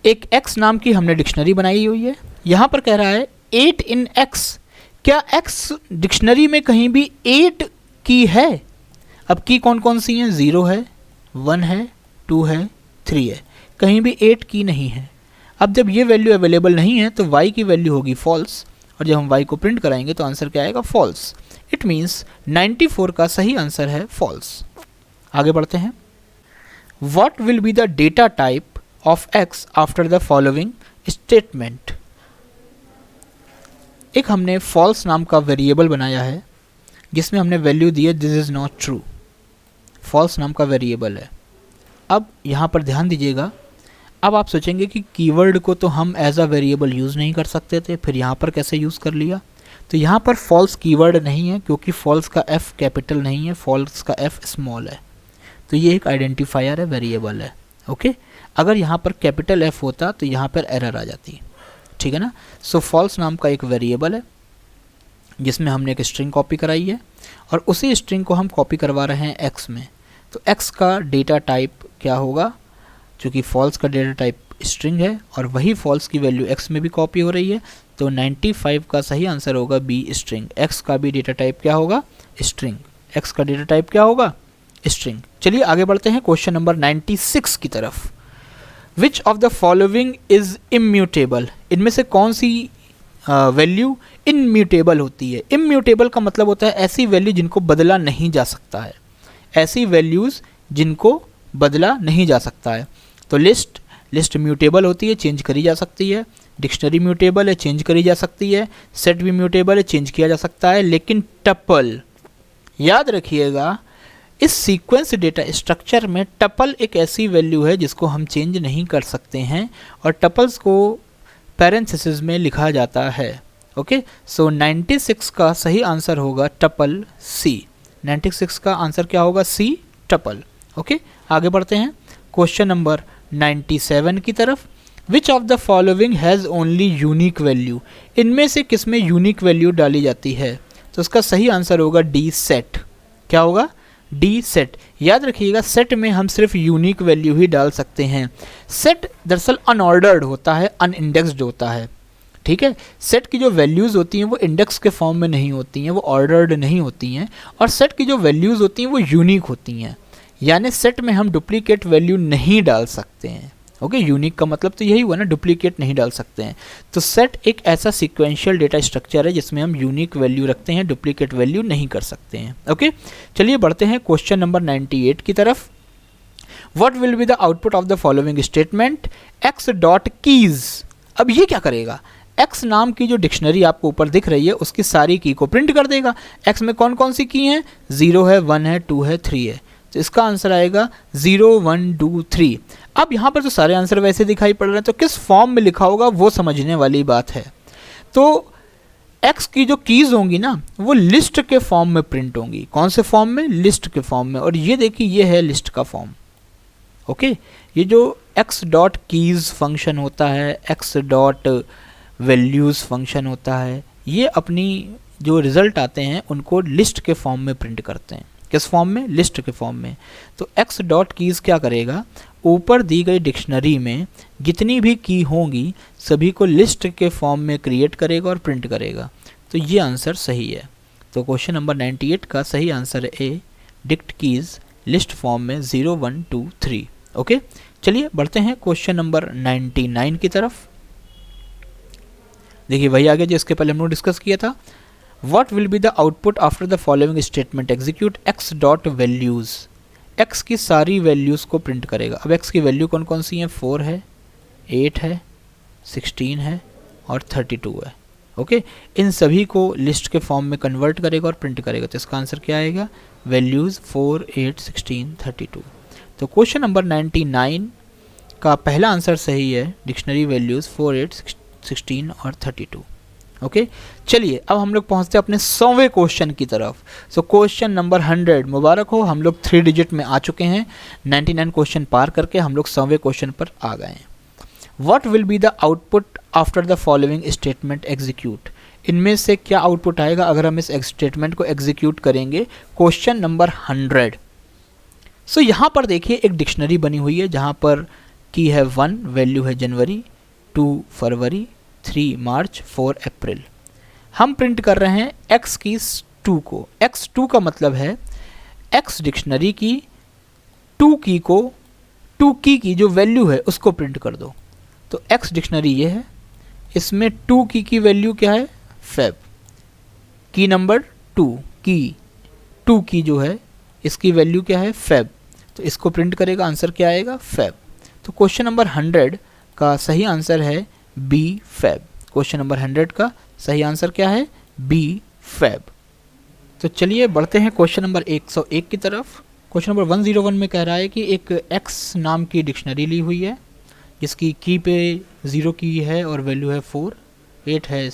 एक x नाम की हमने डिक्शनरी बनाई हुई है। यहाँ पर कह रहा है 8 इन x। क्या x डिक्शनरी में कहीं भी 8 की है? अब की कौन कौन सी हैं? 0 है, 1 है, 2 है, 3 है, कहीं भी 8 की नहीं है। अब जब ये वैल्यू अवेलेबल नहीं है तो y की वैल्यू होगी फॉल्स, और जब हम y को प्रिंट कराएंगे तो आंसर क्या आएगा? फॉल्स। इट मीन्स 94 का सही आंसर है फॉल्स। आगे बढ़ते हैं। What will be the data type of x after the following statement. एक हमने फॉल्स नाम का वेरिएबल बनाया है जिसमें हमने वैल्यू दी है this is not true. False नाम का वेरिएबल है। अब यहाँ पर ध्यान दीजिएगा, अब आप सोचेंगे कि कीवर्ड को तो हम एज अ वेरिएबल यूज़ नहीं कर सकते थे, फिर यहाँ पर कैसे यूज़ कर लिया? तो यहाँ पर फॉल्स कीवर्ड नहीं है क्योंकि फॉल्स का f कैपिटल नहीं है, फॉल्स का f स्मॉल है, तो ये एक आइडेंटिफायर है, वेरिएबल है। ओके, अगर यहाँ पर कैपिटल F होता तो यहाँ पर एरर आ जाती। ठीक है ना। सो फॉल्स नाम का एक वेरिएबल है जिसमें हमने एक स्ट्रिंग कॉपी कराई है और उसी स्ट्रिंग को हम कॉपी करवा रहे हैं एक्स में। तो एक्स का डेटा टाइप क्या होगा, चूँकि फॉल्स का डेटा टाइप स्ट्रिंग है और वही फॉल्स की वैल्यू एक्स में भी कॉपी हो रही है, तो 95 का सही आंसर होगा बी स्ट्रिंग। एक्स का भी डेटा टाइप क्या होगा, स्ट्रिंग। एक्स का डेटा टाइप क्या होगा, स्ट्रिंग। चलिए आगे बढ़ते हैं क्वेश्चन नंबर 96 की तरफ। Which of the following is immutable, इनमें से कौन सी वैल्यू इम्यूटेबल होती है। इम्यूटेबल का मतलब होता है ऐसी वैल्यू जिनको बदला नहीं जा सकता है, ऐसी वैल्यूज़ जिनको बदला नहीं जा सकता है। तो लिस्ट म्यूटेबल होती है, चेंज करी जा सकती है। डिक्शनरी म्यूटेबल है, चेंज करी जा सकती है। सेट भी म्यूटेबल है, चेंज किया जा सकता है। लेकिन टपल, याद रखिएगा, इस सीक्वेंस डेटा स्ट्रक्चर में टपल एक ऐसी वैल्यू है जिसको हम चेंज नहीं कर सकते हैं और टपल्स को पैरेंथेसिस में लिखा जाता है। ओके, सो 96 का सही आंसर होगा टपल सी। 96 का आंसर क्या होगा, सी, टपल। ओके, आगे बढ़ते हैं क्वेश्चन नंबर 97 की तरफ। Which of the following has only unique value, इनमें से किस में यूनिक वैल्यू डाली जाती है। तो उसका सही आंसर होगा डी सेट। क्या होगा, डी सेट। याद रखिएगा सेट में हम सिर्फ यूनिक वैल्यू ही डाल सकते हैं। सेट दरअसल अनऑर्डर्ड होता है, अनइंडेक्स्ड होता है। ठीक है, सेट की जो वैल्यूज़ होती हैं वो इंडेक्स के फॉर्म में नहीं होती हैं, वो ऑर्डर्ड नहीं होती हैं। और सेट की जो वैल्यूज़ होती हैं वो यूनिक होती हैं, यानी सेट में हम डुप्लीकेट वैल्यू नहीं डाल सकते हैं। ओके, यूनिक का मतलब तो यही हुआ ना, डुप्लीकेट नहीं डाल सकते हैं। तो सेट एक ऐसा सीक्वेंशियल डेटा स्ट्रक्चर है जिसमें हम यूनिक वैल्यू रखते हैं, डुप्लीकेट वैल्यू नहीं कर सकते हैं। ओके, चलिए बढ़ते हैं क्वेश्चन नंबर 98 की तरफ। What will be the output of the following statement, x dot keys. अब ये क्या करेगा, एक्स नाम की जो डिक्शनरी आपको ऊपर दिख रही है उसकी सारी की को प्रिंट कर देगा। एक्स में कौन कौन सी की हैं, 0 है, 1 है, 2 है, 3 है। तो इसका आंसर आएगा 0, 1, 2, 3। अब यहाँ पर तो सारे आंसर वैसे दिखाई पड़ रहे हैं, तो किस फॉर्म में लिखा होगा वो समझने वाली बात है। तो एक्स की जो कीज़ होंगी ना वो लिस्ट के फॉर्म में प्रिंट होंगी। कौन से फॉर्म में, लिस्ट के फॉर्म में। और ये देखिए ये है लिस्ट का फॉर्म। ओके, ये जो एक्स डॉट कीज़ फंक्शन होता है, एक्स डॉट वैल्यूज़ फंक्शन होता है, ये अपनी जो रिज़ल्ट आते हैं उनको लिस्ट के फॉर्म में प्रिंट करते हैं। किस फॉर्म में, लिस्ट के फॉर्म में। तो एक्स डॉट कीज़ क्या करेगा, ऊपर दी गई डिक्शनरी में जितनी भी की होंगी सभी को लिस्ट के फॉर्म में क्रिएट करेगा और प्रिंट करेगा। तो ये आंसर सही है। तो क्वेश्चन नंबर 98 का सही आंसर है ए, डिक्ट कीज़ लिस्ट फॉर्म में 0, 1, 2, 3। ओके, चलिए बढ़ते हैं क्वेश्चन नंबर 99 की तरफ। देखिए वही आगे जो इसके पहले हमने डिस्कस किया था। What will be the output after the following statement? Execute x dot values. x की सारी वैल्यूज़ को प्रिंट करेगा। अब x की वैल्यू कौन कौन सी हैं, 4 है, 8 है, 16 है और 32 है। ओके, इन सभी को लिस्ट के फॉर्म में कन्वर्ट करेगा और प्रिंट करेगा। तो इसका आंसर क्या आएगा, वैल्यूज़ 4, 8, 16, 32। तो क्वेश्चन नंबर 99 का पहला आंसर सही है, डिक्शनरी वैल्यूज़ 4, 8, 16 और 32। ओके, चलिए अब हम लोग पहुंचते हैं अपने 100वें क्वेश्चन की तरफ। सो क्वेश्चन नंबर 100, मुबारक हो, हम लोग 3 डिजिट में आ चुके हैं। 99 क्वेश्चन पार करके हम लोग 100वें क्वेश्चन पर आ गए हैं। What will be the output after the following statement execute, इनमें से क्या आउटपुट आएगा अगर हम इस स्टेटमेंट को एग्जीक्यूट करेंगे। Question number 100। सो यहाँ पर देखिए एक डिक्शनरी बनी हुई है जहाँ पर की है 1, वैल्यू है जनवरी, 2 फरवरी, 3 मार्च, 4 अप्रैल। हम प्रिंट कर रहे हैं एक्स की 2 को। x2 का मतलब है एक्स डिक्शनरी की 2 की को 2 की जो वैल्यू है उसको प्रिंट कर दो। तो एक्स डिक्शनरी ये है, इसमें 2 की वैल्यू क्या है, फेब। की नंबर 2 की जो है इसकी वैल्यू क्या है, फेब। तो इसको प्रिंट करेगा, आंसर क्या आएगा, फेब। तो क्वेश्चन नंबर 100 का सही आंसर है बी, फेब। क्वेश्चन नंबर 100 का सही आंसर क्या है, बी, फेब। तो चलिए बढ़ते हैं क्वेश्चन नंबर 101 की तरफ। क्वेश्चन नंबर 101 में कह रहा है कि एक एक्स नाम की डिक्शनरी ली हुई है जिसकी की पे 0 की है और वैल्यू है 4, 8 है,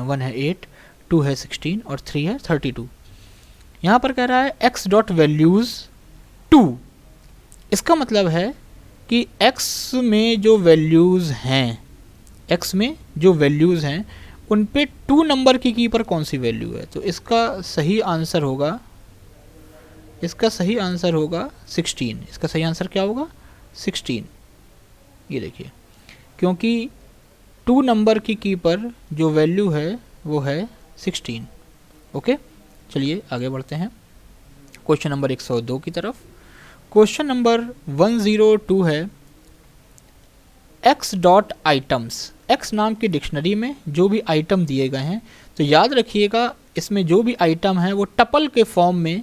1 है 8, 2 है 16 और 3 है 32। यहाँ पर कह रहा है एक्स डॉट वैल्यूज़ 2। इसका मतलब है कि x में जो वैल्यूज़ हैं, x में जो वैल्यूज़ हैं उन पे 2 नंबर की की पर कौन सी वैल्यू है। तो इसका सही आंसर होगा 16। इसका सही आंसर क्या होगा 16। ये देखिए, क्योंकि 2 नंबर की की पर जो वैल्यू है वो है 16। ओके, चलिए आगे बढ़ते हैं क्वेश्चन नंबर 102 की तरफ। क्वेश्चन नंबर 102 है x डॉट आइटम्स। x नाम की डिक्शनरी में जो भी आइटम दिए गए हैं, तो याद रखिएगा इसमें जो भी आइटम है वो टपल के फॉर्म में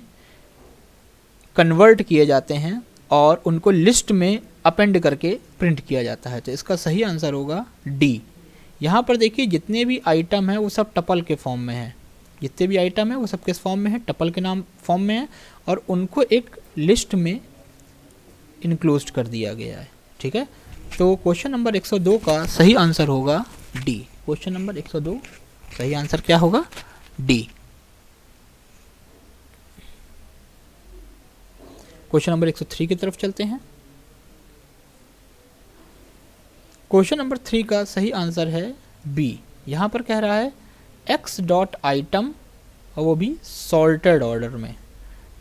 कन्वर्ट किए जाते हैं और उनको लिस्ट में अपेंड करके प्रिंट किया जाता है। तो इसका सही आंसर होगा डी। यहाँ पर देखिए जितने भी आइटम हैं वो सब टपल के फॉर्म में हैं, जितने भी आइटम है वो सब किस फॉर्म में है, टपल के नाम फॉर्म में है, और उनको एक लिस्ट में इंक्लोज कर दिया गया है। ठीक है, तो क्वेश्चन नंबर 102 का सही आंसर होगा डी। क्वेश्चन नंबर 102 सही आंसर क्या होगा, डी। क्वेश्चन नंबर 103 की तरफ चलते हैं। क्वेश्चन नंबर 3 का सही आंसर है बी। यहाँ पर कह रहा है x डॉट आइटम, और वो भी सॉर्टेड ऑर्डर में।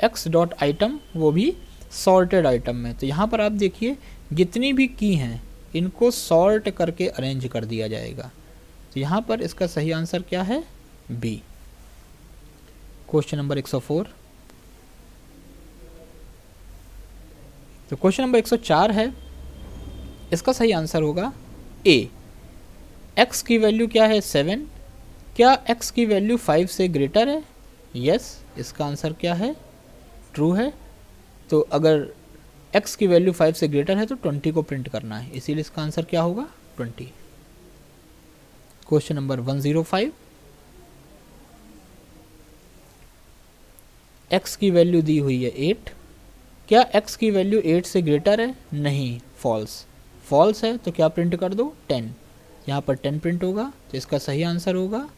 x डॉट आइटम वो भी सॉर्टेड आइटम में। तो यहाँ पर आप देखिए जितनी भी की हैं इनको सॉर्ट करके अरेंज कर दिया जाएगा। तो यहाँ पर इसका सही आंसर क्या है, बी। Question number 104। तो क्वेश्चन नंबर 104 है, इसका सही आंसर होगा ए। x की वैल्यू क्या है 7, क्या x की वैल्यू 5 से ग्रेटर है, यस। इसका आंसर क्या है, ट्रू है। तो अगर x की वैल्यू 5 से ग्रेटर है तो 20 को प्रिंट करना है, इसीलिए इसका आंसर क्या होगा 20। Question number 105। x की वैल्यू दी हुई है 8, क्या x की वैल्यू 8 से ग्रेटर है, नहीं, फॉल्स। फॉल्स है तो क्या प्रिंट कर दो 10, यहाँ पर 10 प्रिंट होगा। तो इसका सही आंसर होगा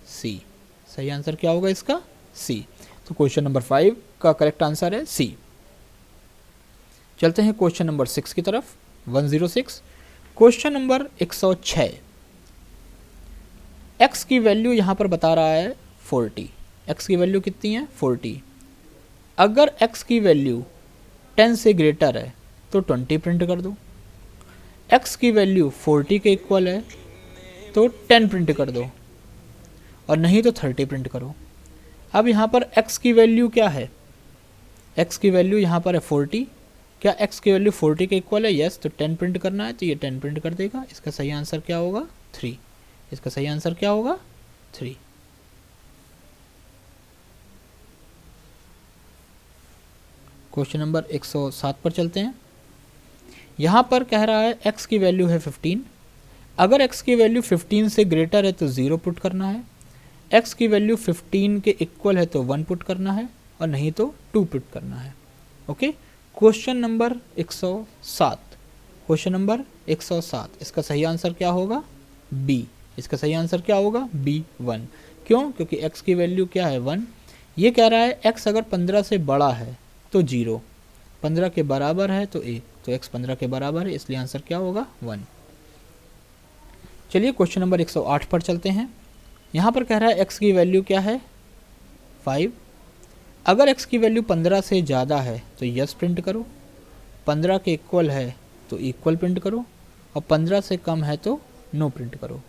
सी। सही आंसर क्या होगा इसका, सी। तो क्वेश्चन नंबर 5 का करेक्ट आंसर है सी। चलते हैं क्वेश्चन नंबर 6 की तरफ। 106। Question number 106। x की वैल्यू यहाँ पर बता रहा है 40। x की वैल्यू कितनी है 40। अगर x की वैल्यू 10 से ग्रेटर है तो 20 प्रिंट कर दो। x की वैल्यू 40 के इक्वल है तो 10 प्रिंट कर दो, और नहीं तो 30 प्रिंट करो। अब यहाँ पर x की वैल्यू क्या है, x की वैल्यू यहाँ पर है 40, क्या x की वैल्यू 40 के इक्वल है, यस। तो 10 प्रिंट करना है तो ये 10 प्रिंट कर देगा। इसका सही आंसर क्या होगा 3। इसका सही आंसर क्या होगा 3। क्वेश्चन नंबर 107 पर चलते हैं। यहाँ पर कह रहा है x की वैल्यू है 15, अगर x की वैल्यू 15 से ग्रेटर है तो 0 पुट करना है, x की वैल्यू 15 के इक्वल है तो 1 पुट करना है, और नहीं तो 2 पुट करना है। Okay, question number 107। Question number 107, इसका सही आंसर क्या होगा बी। इसका सही आंसर क्या होगा बी 1। क्यों, क्योंकि x की वैल्यू क्या है 1। ये कह रहा है x अगर 15 से बड़ा है तो 0, 15 के बराबर है तो 1, तो x 15 के बराबर है, इसलिए आंसर क्या होगा 1। चलिए क्वेश्चन नंबर 108 पर चलते हैं। यहाँ पर कह रहा है x की वैल्यू क्या है 5, अगर x की वैल्यू 15 से ज़्यादा है तो यस प्रिंट करो, 15 के इक्वल है तो इक्वल प्रिंट करो, और 15 से कम है तो नो प्रिंट करो।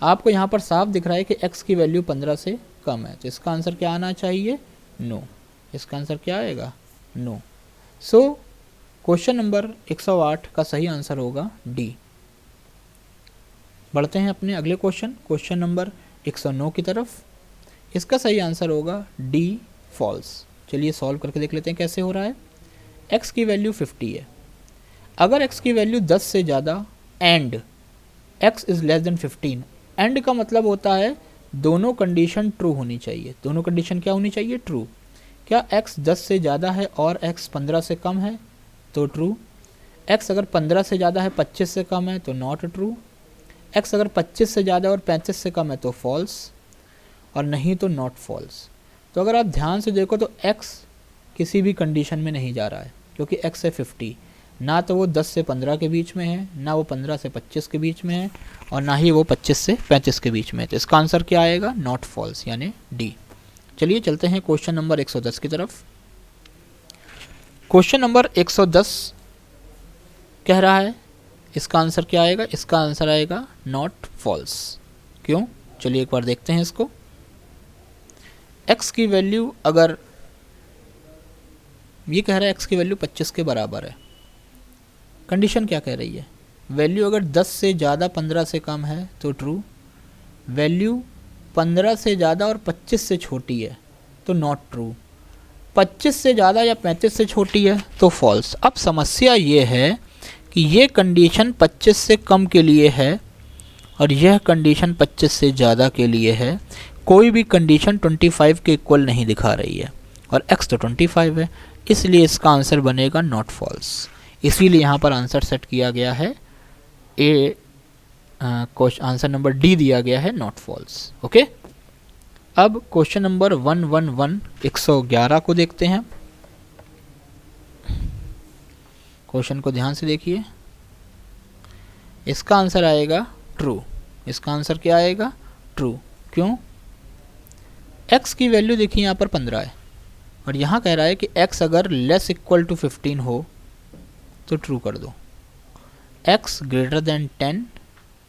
आपको यहाँ पर साफ दिख रहा है कि x की वैल्यू 15 से कम है, तो इसका आंसर क्या आना चाहिए, नो। इसका आंसर क्या आएगा, नो। सो क्वेश्चन नंबर 108 का सही आंसर होगा डी। बढ़ते हैं अपने अगले क्वेश्चन नंबर 109 की तरफ। इसका सही आंसर होगा डी, फॉल्स। चलिए सॉल्व करके देख लेते हैं कैसे हो रहा है। x की वैल्यू 50 है, अगर x की वैल्यू 10 से ज़्यादा and x is less than 15, and का मतलब होता है दोनों कंडीशन ट्रू होनी चाहिए। दोनों कंडीशन क्या होनी चाहिए, ट्रू। क्या x 10 से ज़्यादा है और x 15 से कम है तो ट्रू। x अगर 15 से ज़्यादा है 25 से कम है तो नॉट ट्रू। x अगर 25 से ज़्यादा और 35 से कम है तो फॉल्स, और नहीं तो नॉट फॉल्स। तो अगर आप ध्यान से देखो तो x किसी भी कंडीशन में नहीं जा रहा है, क्योंकि x है 50, ना तो वो 10 से 15 के बीच में है, ना वो 15 से 25 के बीच में है, और ना ही वो 25 से 35 के बीच में है। तो इसका आंसर क्या आएगा? नॉट फॉल्स, यानी डी। चलिए चलते हैं क्वेश्चन नंबर 110 की तरफ। क्वेश्चन नंबर 110 कह रहा है, इसका आंसर क्या आएगा? इसका आंसर आएगा नॉट फॉल्स। क्यों? चलिए एक बार देखते हैं इसको। x की वैल्यू, अगर ये कह रहा है x की वैल्यू 25 के बराबर है, कंडीशन क्या कह रही है? वैल्यू अगर 10 से ज़्यादा 15 से कम है तो ट्रू, वैल्यू 15 से ज़्यादा और 25 से छोटी है तो नॉट ट्रू, 25 से ज़्यादा या 35 से छोटी है तो फॉल्स। अब समस्या ये है कि ये कंडीशन 25 से कम के लिए है और यह कंडीशन 25 से ज़्यादा के लिए है। कोई भी कंडीशन 25 के इक्वल नहीं दिखा रही है और x तो 25 है, इसलिए इसका आंसर बनेगा नॉट फॉल्स। इसीलिए यहाँ पर आंसर सेट किया गया है ए, आंसर नंबर डी दिया गया है नॉट फॉल्स। ओके, अब क्वेश्चन नंबर 111 को देखते हैं। क्वेश्चन को ध्यान से देखिए, इसका आंसर आएगा ट्रू। इसका आंसर क्या आएगा? ट्रू। क्यों? x की वैल्यू देखिए यहाँ पर 15 है और यहाँ कह रहा है कि x अगर लेस इक्वल टू 15 हो तो ट्रू कर दो, x greater than 10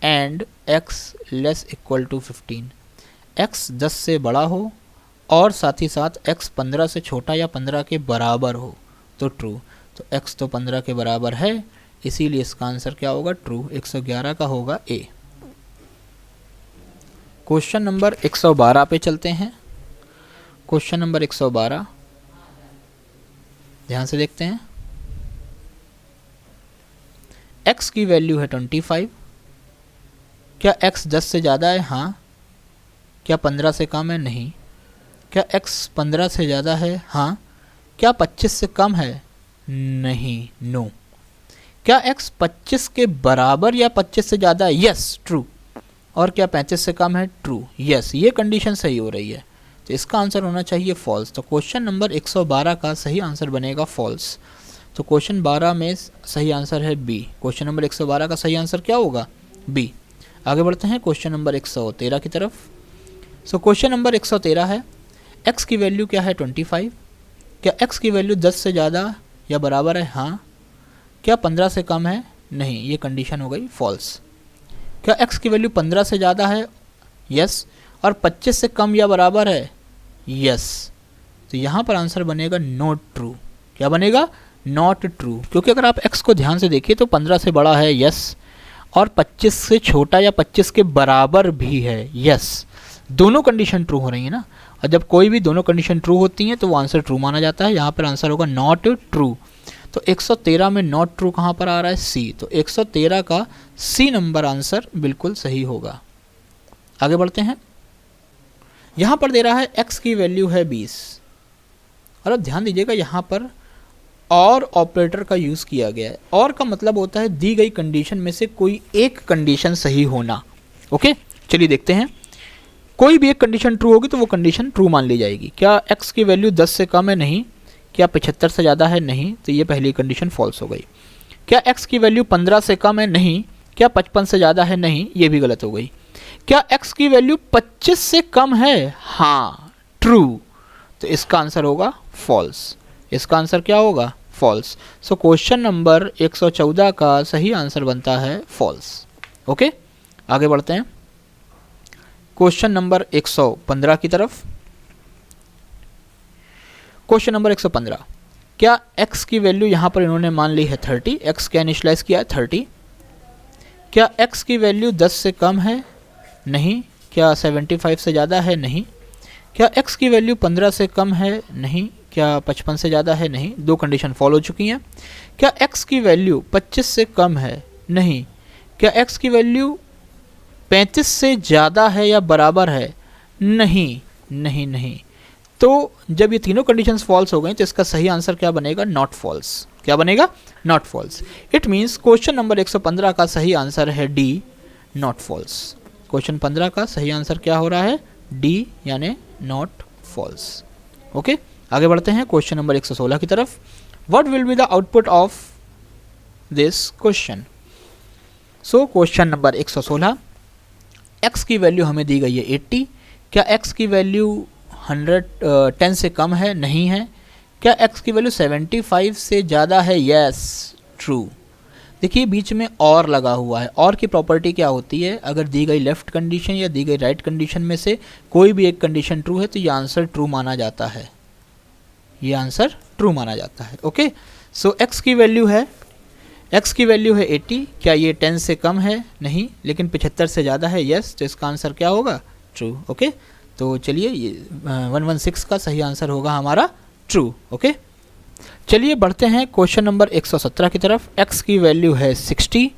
and x less equal to 15, x 10 से बड़ा हो और साथ ही साथ x 15 से छोटा या 15 के बराबर हो तो ट्रू। तो x तो 15 के बराबर है, इसीलिए इसका आंसर क्या होगा? ट्रू। 111 का होगा ए। क्वेश्चन नंबर 112 पे चलते हैं। क्वेश्चन नंबर 112 ध्यान से देखते हैं। x की वैल्यू है 25, क्या x 10 से ज़्यादा है? हाँ। क्या 15 से कम है? नहीं। क्या x 15 से ज़्यादा है? हाँ। क्या 25 से कम है? नहीं, नो। क्या x 25 के बराबर या 25 से ज़्यादा है? Yes, true. और क्या 35 से कम है? ट्रू। यस, ये कंडीशन सही हो रही है, तो इसका आंसर होना चाहिए फॉल्स। तो क्वेश्चन नंबर 112 का सही आंसर बनेगा फॉल्स। तो क्वेश्चन 12 में सही आंसर है बी। क्वेश्चन नंबर 112 का सही आंसर क्या होगा? बी। आगे बढ़ते हैं क्वेश्चन नंबर 113 की तरफ। सो क्वेश्चन नंबर 113 है, x की वैल्यू क्या है? 25। क्या x की वैल्यू 10 से ज़्यादा या बराबर है? हाँ। क्या 15 से कम है? नहीं, ये कंडीशन हो गई फॉल्स। क्या x की वैल्यू 15 से ज़्यादा है? यस। और 25 से कम या बराबर है? यस। तो यहाँ पर आंसर बनेगा नॉट ट्रू। क्या बनेगा? Not true. क्योंकि अगर आप x को ध्यान से देखिए तो 15 से बड़ा है, यस, और 25 से छोटा या 25 के बराबर भी है, यस। दोनों कंडीशन ट्रू हो रही है ना, और जब कोई भी दोनों कंडीशन ट्रू होती हैं तो वो आंसर ट्रू माना जाता है। यहाँ पर आंसर होगा नॉट ट्रू। तो 113 में नॉट ट्रू कहाँ पर आ रहा है? सी। तो 113 का सी नंबर आंसर बिल्कुल सही होगा। आगे बढ़ते हैं। यहाँ पर दे रहा है x की वैल्यू है 20, और अब ध्यान दीजिएगा यहाँ पर और ऑपरेटर का यूज़ किया गया है। और का मतलब होता है दी गई कंडीशन में से कोई एक कंडीशन सही होना। ओके, चलिए देखते हैं। कोई भी एक कंडीशन ट्रू होगी तो वो कंडीशन ट्रू मान ली जाएगी। क्या x की वैल्यू 10 से कम है? नहीं। क्या 75 से ज़्यादा है? नहीं। तो ये पहली कंडीशन फॉल्स हो गई। क्या x की वैल्यू 15 से कम है? नहीं। क्या 55 से ज़्यादा है? नहीं, ये भी गलत हो गई। क्या x की वैल्यू 25 से कम है? हाँ, ट्रू। तो इसका आंसर होगा फॉल्स। इसका आंसर क्या होगा? फॉल्स। सो क्वेश्चन नंबर 114 का सही आंसर बनता है फॉल्स। ओके, आगे बढ़ते हैं क्वेश्चन नंबर 115 की तरफ। क्वेश्चन नंबर 115, क्या x की वैल्यू यहाँ पर इन्होंने मान ली है 30, x क्या इनिशियलाइज किया है 30। क्या x की वैल्यू 10 से कम है? नहीं। क्या 75 से ज़्यादा है? नहीं। क्या x की वैल्यू 15 से कम है? नहीं। क्या 55 से ज़्यादा है? नहीं। दो कंडीशन फॉलो हो चुकी हैं। क्या x की वैल्यू 25 से कम है? नहीं। क्या x की वैल्यू 35 से ज़्यादा है या बराबर है? नहीं, नहीं, नहीं। तो जब ये तीनों कंडीशंस फॉल्स हो गई तो इसका सही आंसर क्या बनेगा? Not false. क्या बनेगा? Not false. It means question number 115 का सही आंसर है डी, नॉट फॉल्स। क्वेश्चन 15 का सही आंसर क्या हो रहा है? डी, यानी नॉट फॉल्स। ओके, आगे बढ़ते हैं क्वेश्चन नंबर 116 की तरफ। What will be the output of this question. So question number 116, x की वैल्यू हमें दी गई है 80। क्या x की वैल्यू 10 से कम है? नहीं है। क्या x की वैल्यू 75 से ज़्यादा है? Yes, true. देखिए बीच में और लगा हुआ है। और की प्रॉपर्टी क्या होती है? अगर दी गई लेफ्ट कंडीशन या दी गई राइट कंडीशन में से कोई भी एक कंडीशन ट्रू है तो ये आंसर ट्रू माना जाता है, ये आंसर ट्रू माना जाता है। ओके, सो x की वैल्यू है 80। क्या ये 10 से कम है? नहीं। लेकिन 75 से ज़्यादा है? यस। तो इसका आंसर क्या होगा? ट्रू। ओके, तो चलिए ये 116 का सही आंसर होगा हमारा ट्रू। ओके, चलिए बढ़ते हैं क्वेश्चन नंबर 117 की तरफ। x की वैल्यू है 60।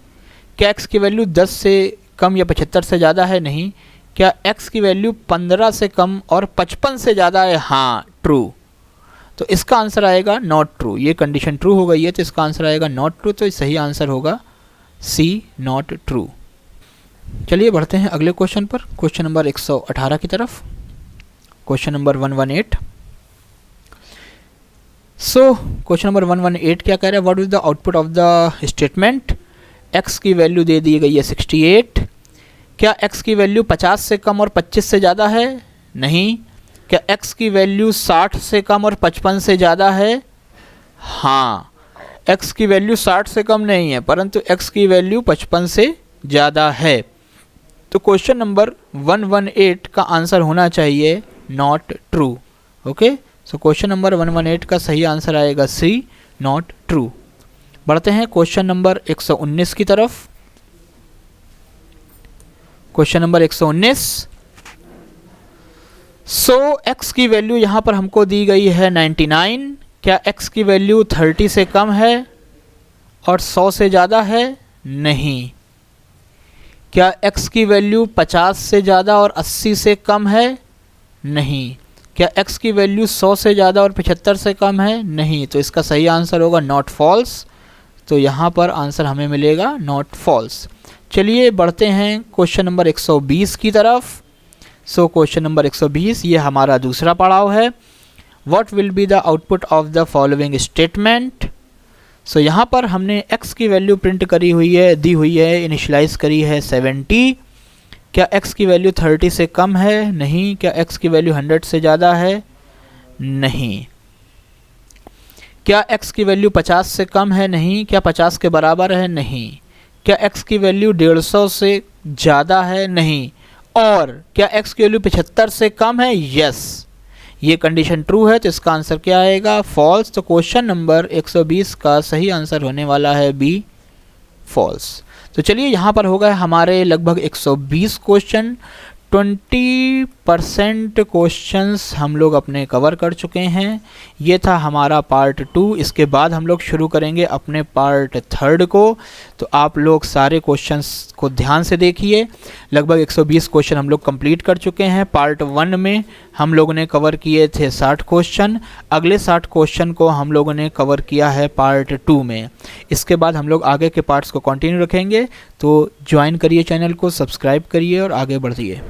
क्या x की वैल्यू 10 से कम या 75 से ज़्यादा है? नहीं। क्या x की वैल्यू 15 से कम और 55 से ज़्यादा है? हाँ, ट्रू। तो इसका आंसर आएगा नॉट ट्रू। ये कंडीशन ट्रू हो गई है तो इसका आंसर आएगा नॉट ट्रू। तो सही आंसर होगा सी, नॉट ट्रू। चलिए बढ़ते हैं अगले क्वेश्चन पर, क्वेश्चन नंबर 118 की तरफ। Question number 118। So question number 118 क्या कह रहा है? What is the output of the statement? x की वैल्यू दे दी गई है 68। क्या x की वैल्यू 50 से कम और 25 से ज़्यादा है? नहीं। क्या x की वैल्यू 60 से कम और 55 से ज़्यादा है? हाँ, x की वैल्यू 60 से कम नहीं है परंतु x की वैल्यू 55 से ज़्यादा है। तो क्वेश्चन नंबर 118 का आंसर होना चाहिए not true. Okay, so question number 118 का सही आंसर आएगा सी, नॉट ट्रू। बढ़ते हैं क्वेश्चन नंबर 119 की तरफ। Question number 119। सो x की वैल्यू यहाँ पर हमको दी गई है 99। क्या x की वैल्यू 30 से कम है और 100 से ज़्यादा है? नहीं। क्या x की वैल्यू 50 से ज़्यादा और 80 से कम है? नहीं। क्या x की वैल्यू 100 से ज़्यादा और 75 से कम है? नहीं। तो इसका सही आंसर होगा नॉट फॉल्स। तो यहाँ पर आंसर हमें मिलेगा नॉट फॉल्स। चलिए बढ़ते हैं क्वेश्चन नंबर 120 की तरफ। सो क्वेश्चन नंबर 120 ये हमारा दूसरा पड़ाव है। What will be the output of the following statement? So यहाँ पर हमने x की वैल्यू प्रिंट करी हुई है, दी हुई है, इनिशियलाइज करी है 70। क्या x की वैल्यू 30 से कम है? नहीं। क्या x की वैल्यू 100 से ज़्यादा है? नहीं। क्या x की वैल्यू 50 से कम है? नहीं। क्या 50 के बराबर है? नहीं। क्या x की वैल्यू 150 से ज़्यादा है? नहीं। और क्या x की वैल्यू 75 से कम है? यस। ये कंडीशन ट्रू है तो इसका आंसर क्या आएगा? फॉल्स। तो क्वेश्चन नंबर 120 का सही आंसर होने वाला है बी, फॉल्स। तो चलिए यहाँ पर हो गए हमारे लगभग 120 क्वेश्चन। 20% क्वेश्चंस हम लोग अपने कवर कर चुके हैं। ये था हमारा पार्ट 2। इसके बाद हम लोग शुरू करेंगे अपने पार्ट 3 को। तो आप लोग सारे क्वेश्चंस को ध्यान से देखिए। लगभग 120 क्वेश्चन हम लोग कंप्लीट कर चुके हैं। पार्ट 1 में हम लोगों ने कवर किए थे 60 क्वेश्चन। अगले 60 क्वेश्चन को हम लोगों ने कवर किया है पार्ट 2 में। इसके बाद हम लोग आगे के पार्ट्स को कंटिन्यू रखेंगे। तो ज्वाइन करिए चैनल को, सब्सक्राइब करिए और आगे बढ़िए।